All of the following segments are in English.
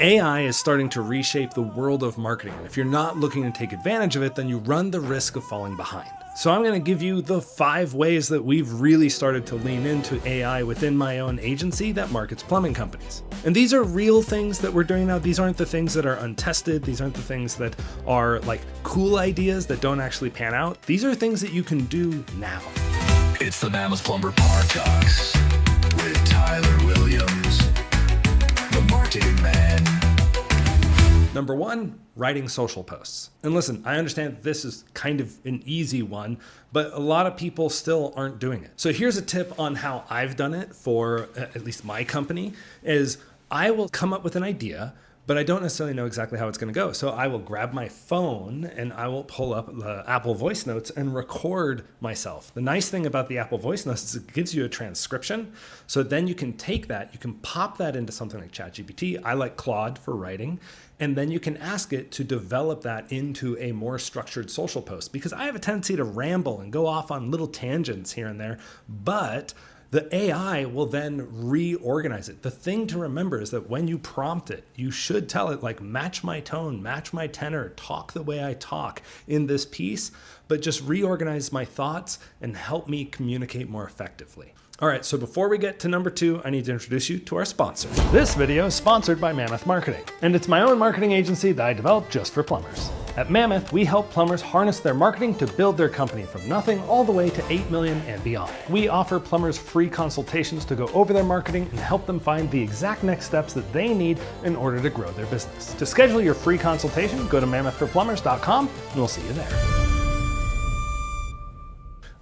AI is starting to reshape the world of marketing. And if you're not looking to take advantage of it, then you run the risk of falling behind. So I'm going to give you the 5 ways that we've really started to lean into AI within my own agency that markets plumbing companies. And these are real things that we're doing now. These aren't the things that are untested. These aren't the things that are like cool ideas that don't actually pan out. These are things that you can do now. It's the Mammoth Plumber Talks with Tyler Williams, the marketing man. Number 1, writing social posts. And listen, I understand this is kind of an easy one, but a lot of people still aren't doing it. So here's a tip on how I've done it for at least my company is I will come up with an idea, but I don't necessarily know exactly how it's going to go. So I will grab my phone and I will pull up the Apple Voice Notes and record myself. The nice thing about the Apple Voice Notes is it gives you a transcription. So then you can take that, you can pop that into something like ChatGPT. I like Claude for writing. And then you can ask it to develop that into a more structured social post, because I have a tendency to ramble and go off on little tangents here and there, but the AI will then reorganize it. The thing to remember is that when you prompt it, you should tell it like, match my tone, match my tenor, talk the way I talk in this piece, but just reorganize my thoughts and help me communicate more effectively. All right, so before we get to number 2, I need to introduce you to our sponsor. This video is sponsored by Mammoth Marketing, and it's my own marketing agency that I developed just for plumbers. At Mammoth, we help plumbers harness their marketing to build their company from nothing all the way to 8 million and beyond. We offer plumbers free consultations to go over their marketing and help them find the exact next steps that they need in order to grow their business. To schedule your free consultation, go to mammothforplumbers.com and we'll see you there.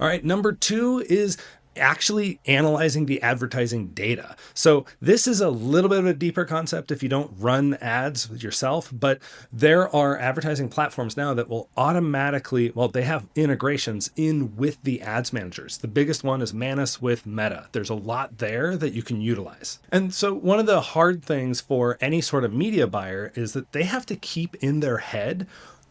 All right, number 2 is actually analyzing the advertising data. So this is a little bit of a deeper concept if you don't run ads yourself, but there are advertising platforms now that will automatically, well, they have integrations in with the ads managers. The biggest one is Manus with Meta. There's a lot there that you can utilize. And so one of the hard things for any sort of media buyer is that they have to keep in their head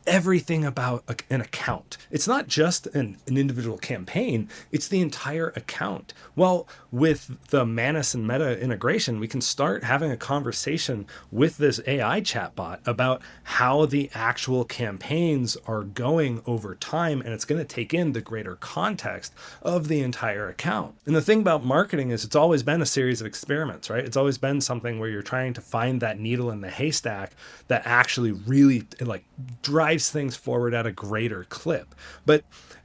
everything about an account. It's not just an individual campaign, it's the entire account. Well, with the Manus and Meta integration, we can start having a conversation with this AI chatbot about how the actual campaigns are going over time, and it's going to take in the greater context of the entire account. And the thing about marketing is it's always been a series of experiments, right? It's always been something where you're trying to find that needle in the haystack that actually really like drives things forward at a greater clip. But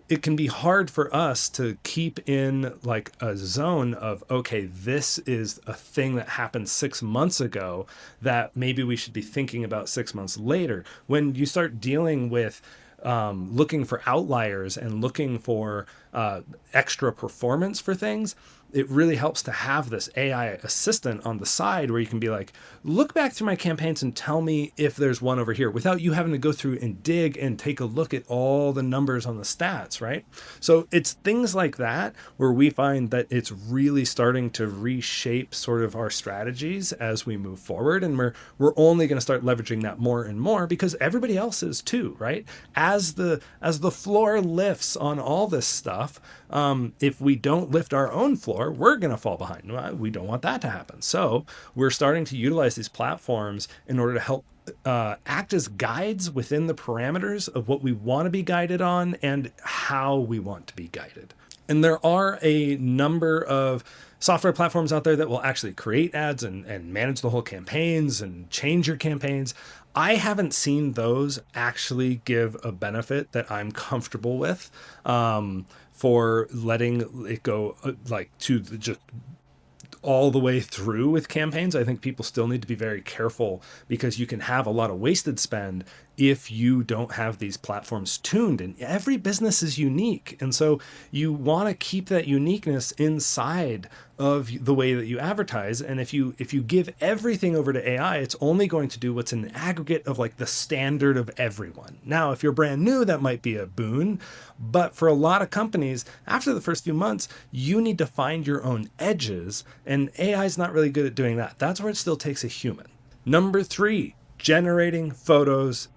it can be hard for us to keep in like a zone of, okay, this is a thing that happened 6 months ago that maybe we should be thinking about 6 months later. When you start dealing with looking for outliers and looking for extra performance for things, it really helps to have this AI assistant on the side where you can be like, look back through my campaigns and tell me if there's one over here without you having to go through and dig and take a look at all the numbers on the stats, right? So it's things like that where we find that it's really starting to reshape sort of our strategies as we move forward. And we're only going to start leveraging that more and more because everybody else is too, right? As the floor lifts on all this stuff, if we don't lift our own floor, we're going to fall behind. We don't want that to happen. So we're starting to utilize these platforms in order to help act as guides within the parameters of what we want to be guided on and how we want to be guided. And there are a number of software platforms out there that will actually create ads and manage the whole campaigns and change your campaigns. I haven't seen those actually give a benefit that I'm comfortable with for letting it go like to just all the way through with campaigns. I think people still need to be very careful because you can have a lot of wasted spend if you don't have these platforms tuned, and every business is unique. And so you want to keep that uniqueness inside of the way that you advertise. And if you give everything over to AI, it's only going to do what's an aggregate of like the standard of everyone. Now, if you're brand new, that might be a boon. But for a lot of companies, after the first few months, you need to find your own edges. And AI is not really good at doing that. That's where it still takes a human. Number 3, generating photos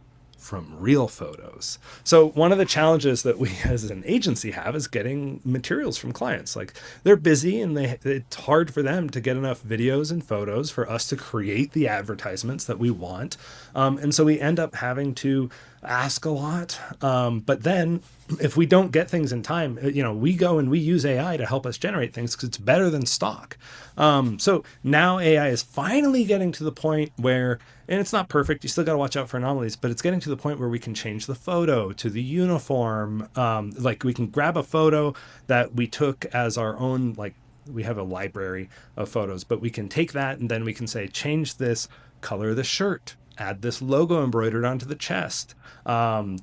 from real photos. So one of the challenges that we as an agency have is getting materials from clients. Like they're busy and it's hard for them to get enough videos and photos for us to create the advertisements that we want. And so we end up having to ask a lot. But then if we don't get things in time, we go and we use AI to help us generate things because it's better than stock. So now AI is finally getting to the point where, and it's not perfect, you still got to watch out for anomalies, but it's getting to the point where we can change the photo to the uniform. Like we can grab a photo that we took as our own, like we have a library of photos, but we can take that and then we can say, change this color of the shirt, add this logo embroidered onto the chest,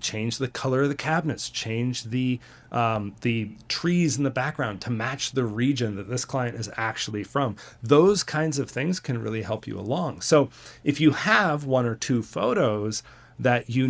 change the color of the cabinets, change the trees in the background to match the region that this client is actually from. Those kinds of things can really help you along. So if you have one or two photos that you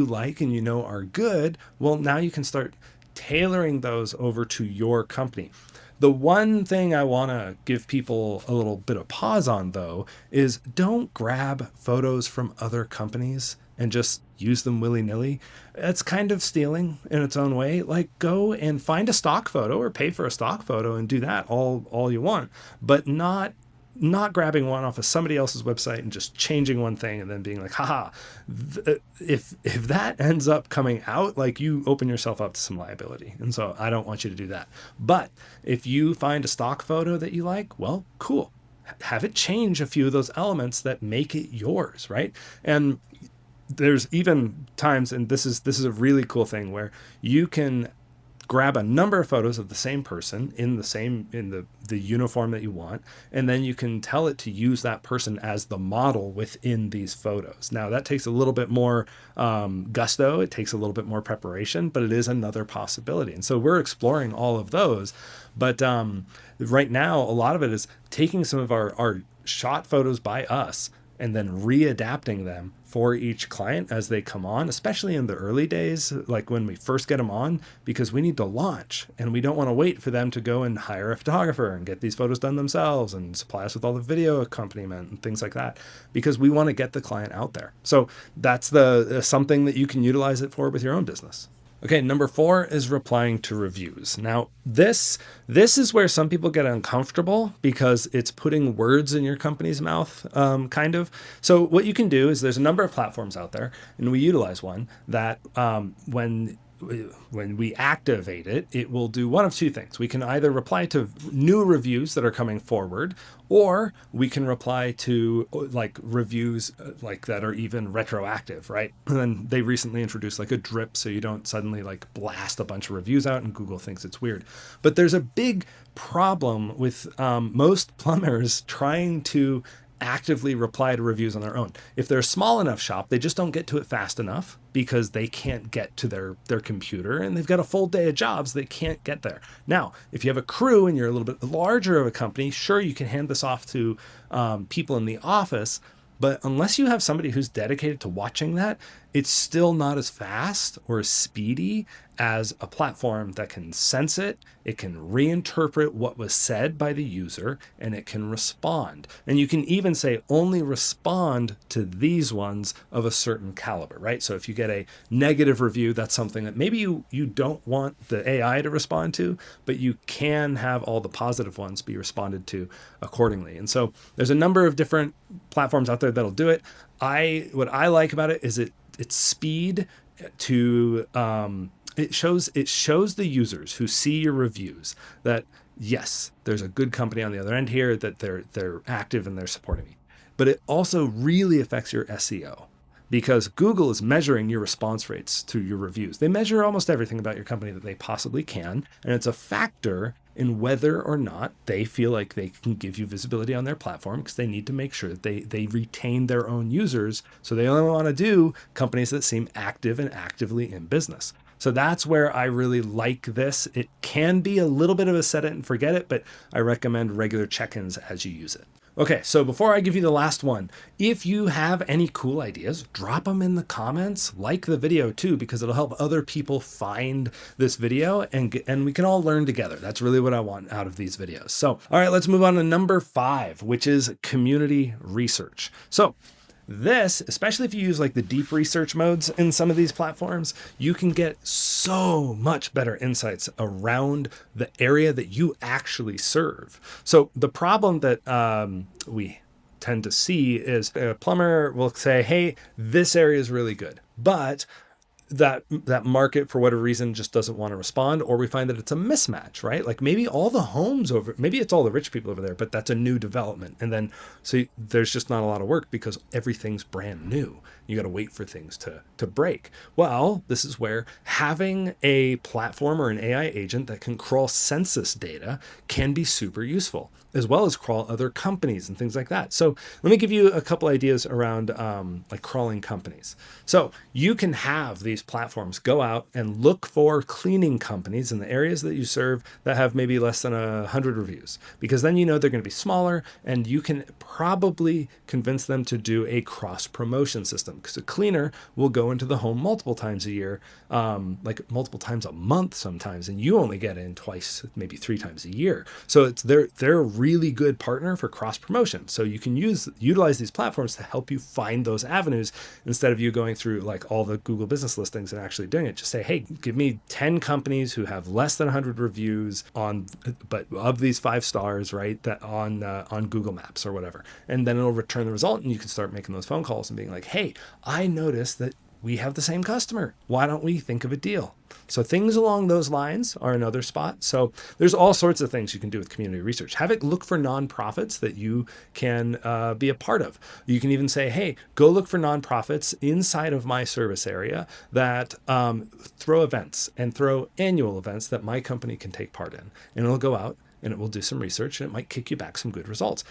like and are good, well, now you can start tailoring those over to your company. The one thing I want to give people a little bit of pause on, though, is don't grab photos from other companies and just use them willy-nilly. It's kind of stealing in its own way. Like go and find a stock photo or pay for a stock photo and do that all you want, but not grabbing one off of somebody else's website and just changing one thing and then being like, haha, if that ends up coming out, like you open yourself up to some liability. And so I don't want you to do that. But if you find a stock photo that you like, well, cool. Have it change a few of those elements that make it yours, right? And there's even times, and this is a really cool thing where you can grab a number of photos of the same person in the uniform that you want, and then you can tell it to use that person as the model within these photos. Now that takes a little bit more gusto, it takes a little bit more preparation, but it is another possibility. And so we're exploring all of those. But right now, a lot of it is taking some of our shot photos by us and then readapting them for each client as they come on, especially in the early days, like when we first get them on, because we need to launch and we don't want to wait for them to go and hire a photographer and get these photos done themselves and supply us with all the video accompaniment and things like that, because we want to get the client out there. So that's something that you can utilize it for with your own business. Okay, number 4 is replying to reviews. Now, this is where some people get uncomfortable because it's putting words in your company's mouth, kind of. So what you can do is there's a number of platforms out there, and we utilize one that when we activate it, it will do one of two things. We can either reply to new reviews that are coming forward, or we can reply to like reviews like that are even retroactive, right? And then they recently introduced like a drip, so you don't suddenly like blast a bunch of reviews out and Google thinks it's weird. But there's a big problem with most plumbers trying to actively reply to reviews on their own. If they're a small enough shop, they just don't get to it fast enough because they can't get to their computer and they've got a full day of jobs. They can't get there. Now, if you have a crew and you're a little bit larger of a company, sure, you can hand this off to people in the office. But unless you have somebody who's dedicated to watching that, it's still not as fast or as speedy as a platform that can sense it, it can reinterpret what was said by the user, and it can respond. And you can even say only respond to these ones of a certain caliber, right? So if you get a negative review, that's something that maybe you don't want the AI to respond to, but you can have all the positive ones be responded to accordingly. And so there's a number of different platforms out there that'll do it. What I like about it is its speed to it shows the users who see your reviews that yes, there's a good company on the other end here, that they're active and they're supporting me. But it also really affects your SEO because Google is measuring your response rates to your reviews. They measure almost everything about your company that they possibly can, and it's a factor in whether or not they feel like they can give you visibility on their platform, because they need to make sure that they retain their own users. So they only want to do companies that seem active and actively in business. So that's where I really like this. It can be a little bit of a set it and forget it, but I recommend regular check-ins as you use it. Okay, so before I give you the last one, if you have any cool ideas, drop them in the comments, like the video too, because it'll help other people find this video and we can all learn together. That's really what I want out of these videos. So, all right, let's move on to number 5, which is community research. So This, especially if you use like the deep research modes in some of these platforms, you can get so much better insights around the area that you actually serve. So the problem that we tend to see is a plumber will say, hey, this area is really good, but that market for whatever reason just doesn't want to respond, or we find that it's a mismatch, right? Like maybe all the homes over, maybe it's all the rich people over there, but that's a new development, and then so there's just not a lot of work because everything's brand new. You got to wait for things to break. Well, this is where having a platform or an AI agent that can crawl census data can be super useful, as well as crawl other companies and things like that. So let me give you a couple ideas around like crawling companies. So you can have these platforms go out and look for cleaning companies in the areas that you serve that have maybe less than 100 reviews, because then you know they're going to be smaller, and you can probably convince them to do a cross promotion system, because a cleaner will go into the home multiple times a year, like multiple times a month sometimes, and you only get in twice, maybe 3 times a year. So they're a really good partner for cross promotion. So you can utilize these platforms to help you find those avenues, instead of you going through like all the Google business listings and actually doing it. Just say, hey, give me 10 companies who have less than 100 reviews on, but of these 5 stars, right, that on Google Maps or whatever, and then it'll return the result, and you can start making those phone calls and being like, hey, I noticed that we have the same customer. Why don't we think of a deal? So things along those lines are another spot. So there's all sorts of things you can do with community research. Have it look for nonprofits that you can be a part of. You can even say, hey, go look for nonprofits inside of my service area that throw events and throw annual events that my company can take part in. And it'll go out and it will do some research, and it might kick you back some good results.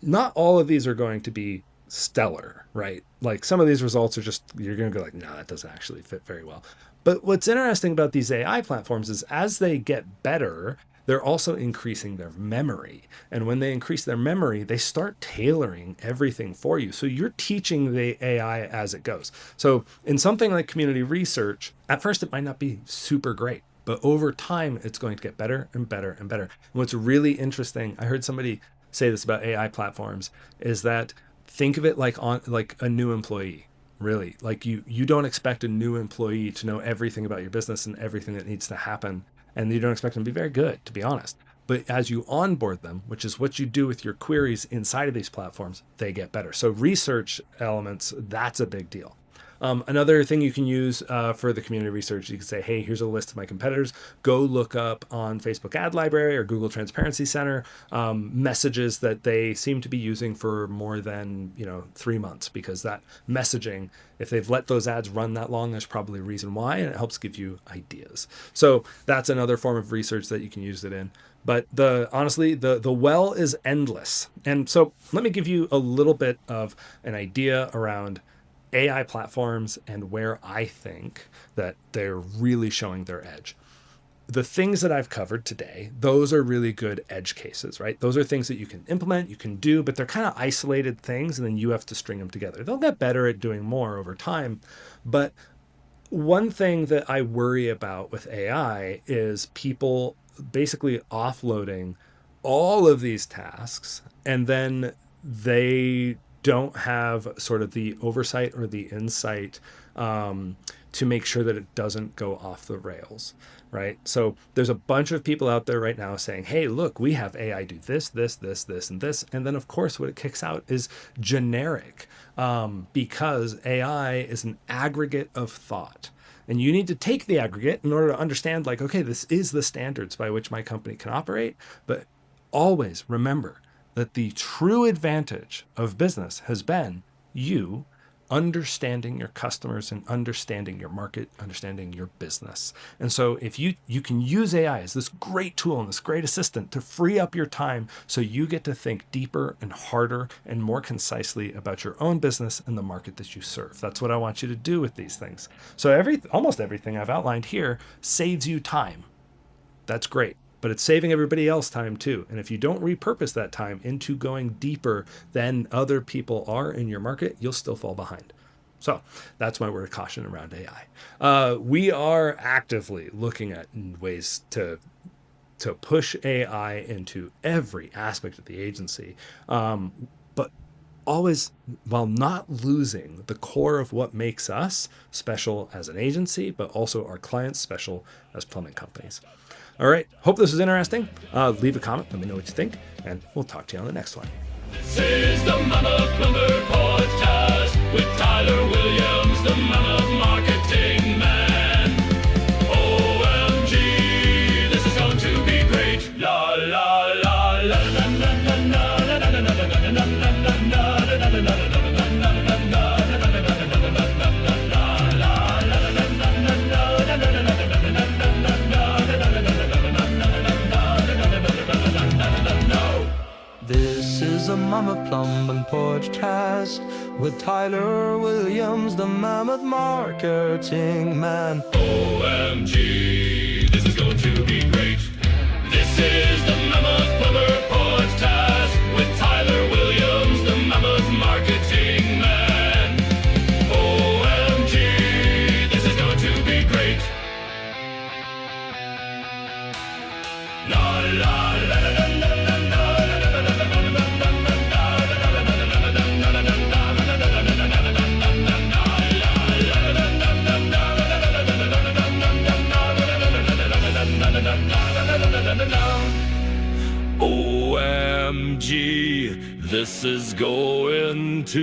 Not all of these are going to be stellar, right? Like some of these results are just, you're going to go like, no, that doesn't actually fit very well. But what's interesting about these AI platforms is as they get better, they're also increasing their memory. And when they increase their memory, they start tailoring everything for you. So you're teaching the AI as it goes. So in something like community research, at first it might not be super great, but over time, it's going to get better and better and better. And what's really interesting, I heard somebody say this about AI platforms, is that think of it like a new employee. Really, like you don't expect a new employee to know everything about your business and everything that needs to happen, and you don't expect them to be very good, to be honest. But as you onboard them, which is what you do with your queries inside of these platforms, they get better. So research elements, that's a big deal. Another thing you can use for the community research, you can say, hey, here's a list of my competitors. Go look up on Facebook Ad Library or Google Transparency Center messages that they seem to be using for more than 3 months, because that messaging, if they've let those ads run that long, there's probably a reason why, and it helps give you ideas. So that's another form of research that you can use it in. But honestly, the well is endless. And so let me give you a little bit of an idea around AI platforms and where I think that they're really showing their edge. The things that I've covered today, those are really good edge cases, right? Those are things that you can implement, you can do, but they're kind of isolated things, and then you have to string them together. They'll get better at doing more over time. But one thing that I worry about with AI is people basically offloading all of these tasks, and then they don't have sort of the oversight or the insight to make sure that it doesn't go off the rails, right? So there's a bunch of people out there right now saying, hey, look, we have AI do this, this, this, this, and this. And then, of course, what it kicks out is generic, because AI is an aggregate of thought. And you need to take the aggregate in order to understand, like, okay, this is the standards by which my company can operate. But always remember that the true advantage of business has been you understanding your customers and understanding your market, understanding your business. And so if you can use AI as this great tool and this great assistant to free up your time, so you get to think deeper and harder and more concisely about your own business and the market that you serve. That's what I want you to do with these things. So almost everything I've outlined here saves you time. That's great, but it's saving everybody else time too. And if you don't repurpose that time into going deeper than other people are in your market, you'll still fall behind. So that's my word of caution around AI. We are actively looking at ways to push AI into every aspect of the agency. But always, while not losing the core of what makes us special as an agency, but also our clients special as plumbing companies. All right. Hope this was interesting. Leave a comment. Let me know what you think, and we'll talk to you on the next one. This is the Mama Plumber podcast with Tyler Williams, the Mama Marketing Man. OMG, this is going to be great. La la la la la la la la la la la This is a Mama Plumbing podcast with Tyler Williams, the Mammoth Marketing Man. OMG, this is going to be great. This is the Mammoth Plumber podcast with Tyler Williams, the Mammoth Marketing Man. OMG, this is going to be great. La la la la la la la OMG, this is going to